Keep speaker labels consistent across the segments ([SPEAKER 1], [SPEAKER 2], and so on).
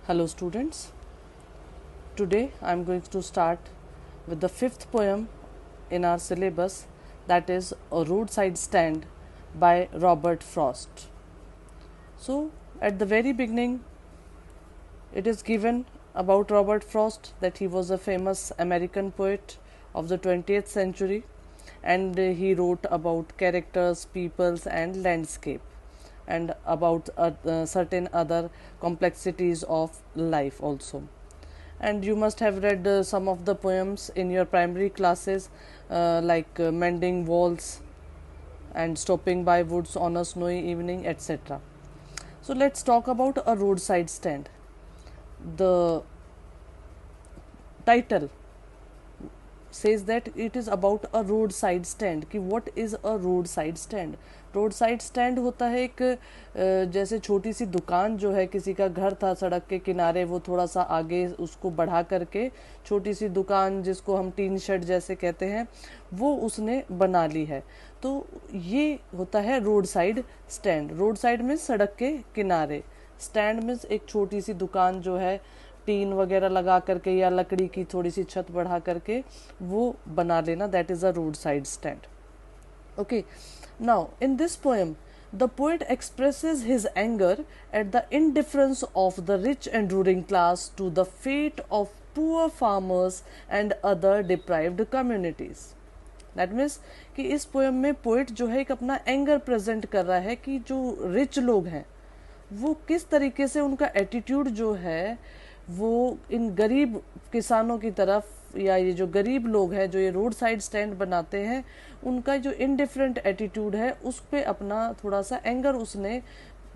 [SPEAKER 1] Hello students, today I am going to start with the fifth poem in our syllabus, that is A Roadside Stand by Robert Frost. So at the very beginning it is given about Robert Frost that he was a famous American poet of the 20th century, and he wrote about characters, peoples and landscape, and about certain other complexities of life also. And you must have read some of the poems in your primary classes, like Mending Walls and Stopping by Woods on a Snowy Evening, etc. So let's talk about A Roadside Stand. The title says that it is about a roadside stand. कि what is a roadside stand? Road stand होता है एक जैसे छोटी सी दुकान जो है, किसी का घर था सड़क के किनारे, वो थोड़ा सा आगे उसको बढ़ा करके छोटी सी दुकान जिसको हम टीन शेड जैसे कहते हैं वो उसने बना ली है। तो ये होता है road side stand. Road side में सड़क के किनारे, स्टैंड में एक छोटी सी दुकान जो है टीन वगैरह लगा करके या लकड़ी की थोड़ी सी छत बढ़ा करके वो बना लेना, that is a road side stand. Okay, now in this poem the poet expresses his anger at the indifference of the rich and ruling class to the fate of poor farmers and other deprived communities. That means कि इस poem में poet जो है एक अपना anger present कर रहा है कि जो रिच लोग हैं वो किस तरीके से उनका एटीट्यूड जो है वो इन गरीब किसानों की तरफ, या ये जो गरीब लोग हैं जो ये रोड साइड स्टैंड बनाते हैं, उनका जो इनडिफरेंट एटीट्यूड है उस पे अपना थोड़ा सा एंगर उसने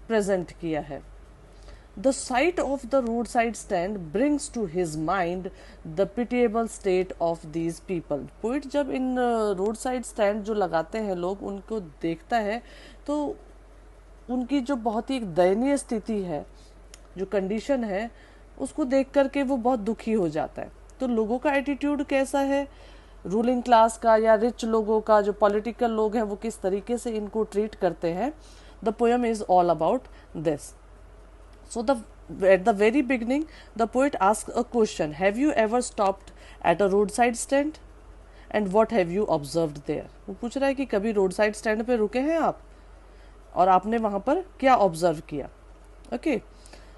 [SPEAKER 1] प्रेजेंट किया है। The sight of the roadside stand brings to his mind the pitiable state of these people. Poet जब इन रोड साइड स्टैंड जो लगाते हैं लोग उनको देखता है तो उनकी जो बहुत ही दयनीय स्थिति है, जो कंडीशन है, उसको देख करके वो बहुत दुखी हो जाता है। तो लोगों का एटीट्यूड कैसा है, रूलिंग क्लास का या रिच लोगों का, जो पॉलिटिकल लोग हैं वो किस तरीके से इनको ट्रीट करते हैं। The poem is all about this. So at the very beginning, the poet asks a question: Have you ever stopped at a roadside stand? And what have you observed there? वो पूछ रहा है कि कभी road side stand पे रुके हैं आप और आपने वहां पर क्या ऑब्जर्व किया। Okay,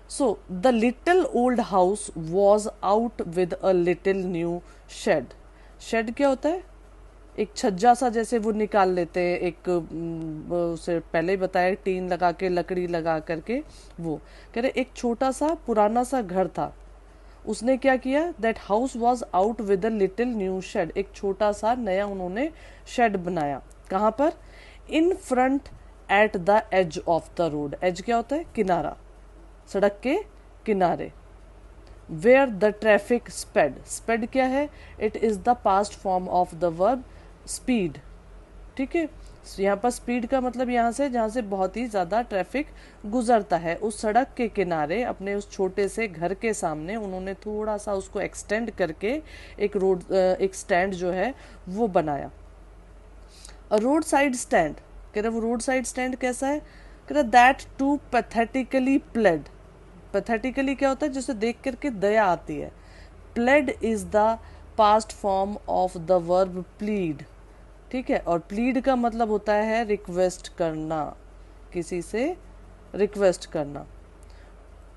[SPEAKER 1] so the little old house was out with a little new shed. Shed क्या होता है? एक छज्जा सा जैसे वो निकाल लेते हैं, एक उसे पहले ही बताया, टीन लगा के लकड़ी लगा करके। वो कह रहे एक छोटा सा पुराना सा घर था, उसने क्या किया, that house was out with a little new shed. एक छोटा सा नया उन्होंने शेड बनाया। कहाँ पर? In front at the edge of the road. Edge क्या होता है? किनारा, सड़क के किनारे। Where the traffic sped. Sped क्या है? It is the past form of the verb speed. ठीक है, यहाँ पर स्पीड का मतलब यहाँ से जहाँ से बहुत ही ज़्यादा ट्रैफिक गुजरता है, उस सड़क के किनारे अपने उस छोटे से घर के सामने उन्होंने थोड़ा सा उसको एक्सटेंड करके एक स्टैंड जो है वो बनाया। रोड साइड स्टैंड, कह रहे वो रोड साइड स्टैंड कैसा है? कह रहे that to pathetically pled. Pathetically क्या होता है? जिसे देख करके दया आती है। Pled is the past form of the verb plead. ठीक है, और प्लीड का मतलब होता है रिक्वेस्ट करना, किसी से रिक्वेस्ट करना।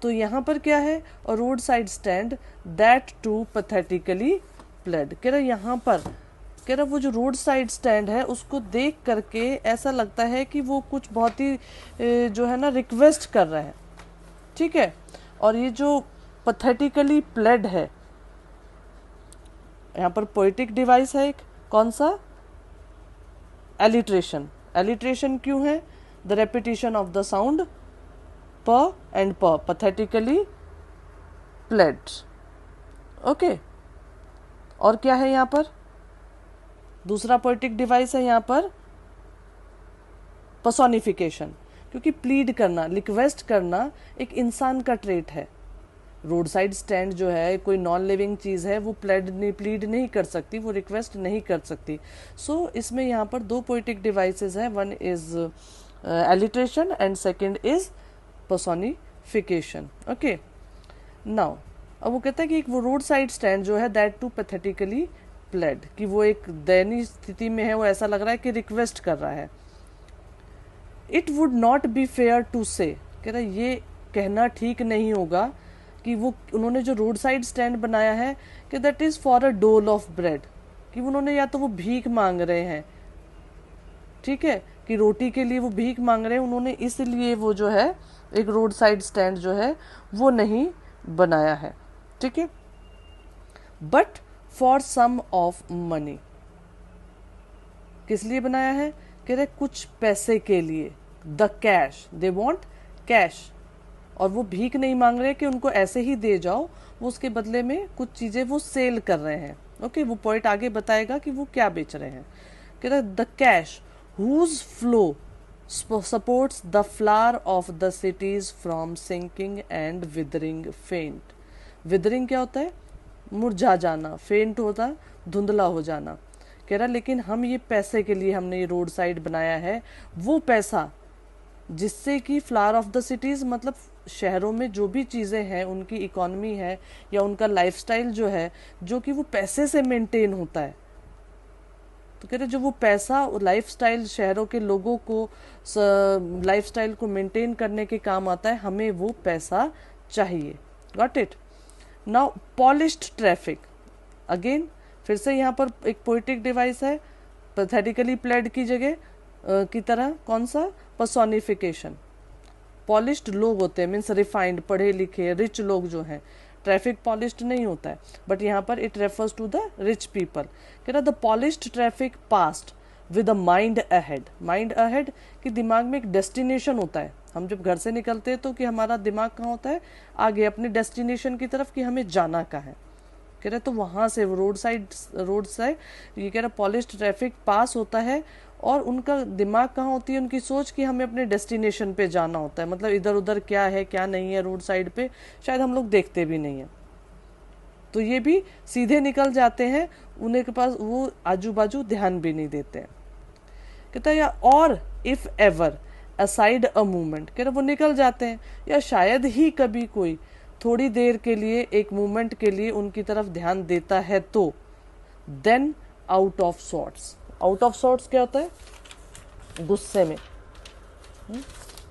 [SPEAKER 1] तो यहाँ पर क्या है? और road side stand that to pathetically pled. कह रहा यहाँ पर, कह रहा वो जो रोड साइड स्टैंड है उसको देख करके ऐसा लगता है कि वो कुछ बहुत ही जो है ना रिक्वेस्ट कर रहे हैं। ठीक है, और ये जो पैथेटिकली प्लेड है, यहाँ पर पोएटिक डिवाइस है एक, कौन सा? एलिट्रेशन। एलिट्रेशन क्यों है? The repetition of the sound प एंड प, पैथेटिकली प्लेड। ओके, और क्या है यहाँ पर? दूसरा पोएटिक डिवाइस है यहाँ पर पर्सोनिफिकेशन, क्योंकि प्लीड करना, रिक्वेस्ट करना एक इंसान का ट्रेट है। रोड साइड स्टैंड जो है कोई नॉन लिविंग चीज़ है, वो प्लीड नहीं कर सकती, वो रिक्वेस्ट नहीं कर सकती। सो इसमें यहाँ पर दो पोएटिक डिवाइसेस हैं, one is alliteration and second is personification. Okay, now अब वो कहता है कि एक वो रोड साइड स्टैंड जो है दैट टू पैथेटिकली प्लेड, कि वो एक दयनीय स्थिति में है, वो ऐसा लग रहा है कि रिक्वेस्ट कर रहा है। It would not be fair to say, कह रहा है ये कहना ठीक नहीं होगा कि वो उन्होंने जो रोड साइड स्टैंड बनाया है कि दैट इज फॉर अ डोल ऑफ ब्रेड, कि उन्होंने या तो वो भीख मांग रहे हैं, ठीक है, कि रोटी के लिए वो भीख मांग रहे हैं, उन्होंने इसलिए वो जो है एक रोड साइड स्टैंड जो है वो नहीं बनाया है, ठीक है। But for sum of money, किस लिए बनाया है, कह रहे कुछ पैसे के लिए, the cash, they want cash, और वो भीख नहीं मांग रहे कि उनको ऐसे ही दे जाओ, वो उसके बदले में कुछ चीजें वो सेल कर रहे हैं। ओके, वो पॉइंट आगे बताएगा कि वो क्या बेच रहे हैं। कह रहे the cash whose flow supports the flower of the cities from sinking and withering faint. Withering क्या होता है, मुरझा जाना, फेंट होता है धुंधला हो जाना। कह रहा लेकिन हम ये पैसे के लिए हमने ये रोड साइड बनाया है, वो पैसा जिससे कि फ्लावर ऑफ द सिटीज मतलब शहरों में जो भी चीज़ें हैं, उनकी इकोनॉमी है या उनका लाइफस्टाइल जो है, जो कि वो पैसे से मेंटेन होता है। तो कह रहे जो वो पैसा लाइफस्टाइल शहरों के लोगों को लाइफस्टाइल को मेंटेन करने के काम आता है, हमें वो पैसा चाहिए। Got it. Now polished traffic, again फिर से यहाँ पर एक पोइटिक डिवाइस है, पैथेटिकली प्लेड की जगह की तरह, कौन सा, पर्सोनिफिकेशन। पॉलिश्ड लोग होते हैं, मीन्स रिफाइंड, पढ़े लिखे रिच लोग जो हैं, ट्रैफिक पॉलिश्ड नहीं होता है, बट यहाँ पर it refers to the rich people. कह रहा the polished traffic passed with a mind ahead. Mind ahead कि दिमाग में एक डेस्टिनेशन होता है, हम जब घर से निकलते हैं तो कि हमारा दिमाग कहाँ होता है, आगे अपने डेस्टिनेशन की तरफ, कि हमें जाना कहाँ है। कह रहे तो वहाँ से वो रोड साइड ये कह रहा पॉलिश्ड ट्रैफिक पास होता है, और उनका दिमाग कहाँ होती है, उनकी सोच कि हमें अपने डेस्टिनेशन पे जाना होता है, मतलब इधर उधर क्या है क्या नहीं है रोड साइड पे शायद हम लोग देखते भी नहीं है, तो ये भी सीधे निकल जाते हैं, उन्हें के पास वो आजू बाजू ध्यान भी नहीं देते हैं। कहता है या और if ever aside a movement, कह रहे वो निकल जाते हैं, या शायद ही कभी कोई थोड़ी देर के लिए एक मूवमेंट के लिए उनकी तरफ ध्यान देता है, तो then out of sorts. Out of sorts क्या होता है, गुस्से में।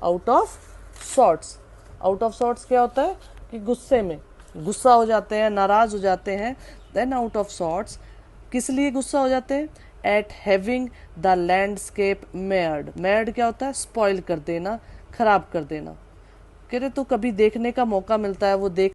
[SPEAKER 1] Out of sorts, out of sorts क्या होता है कि गुस्से में, गुस्सा हो जाते हैं, नाराज हो जाते हैं। देन आउट ऑफ सॉर्ट्स, किस लिए गुस्सा हो जाते हैं, एट हैविंग द लैंडस्केप मेयर्ड। मेयर्ड क्या होता है, स्पॉइल कर देना, खराब कर देना। कह रहे तो कभी देखने का मौका मिलता है, वो देख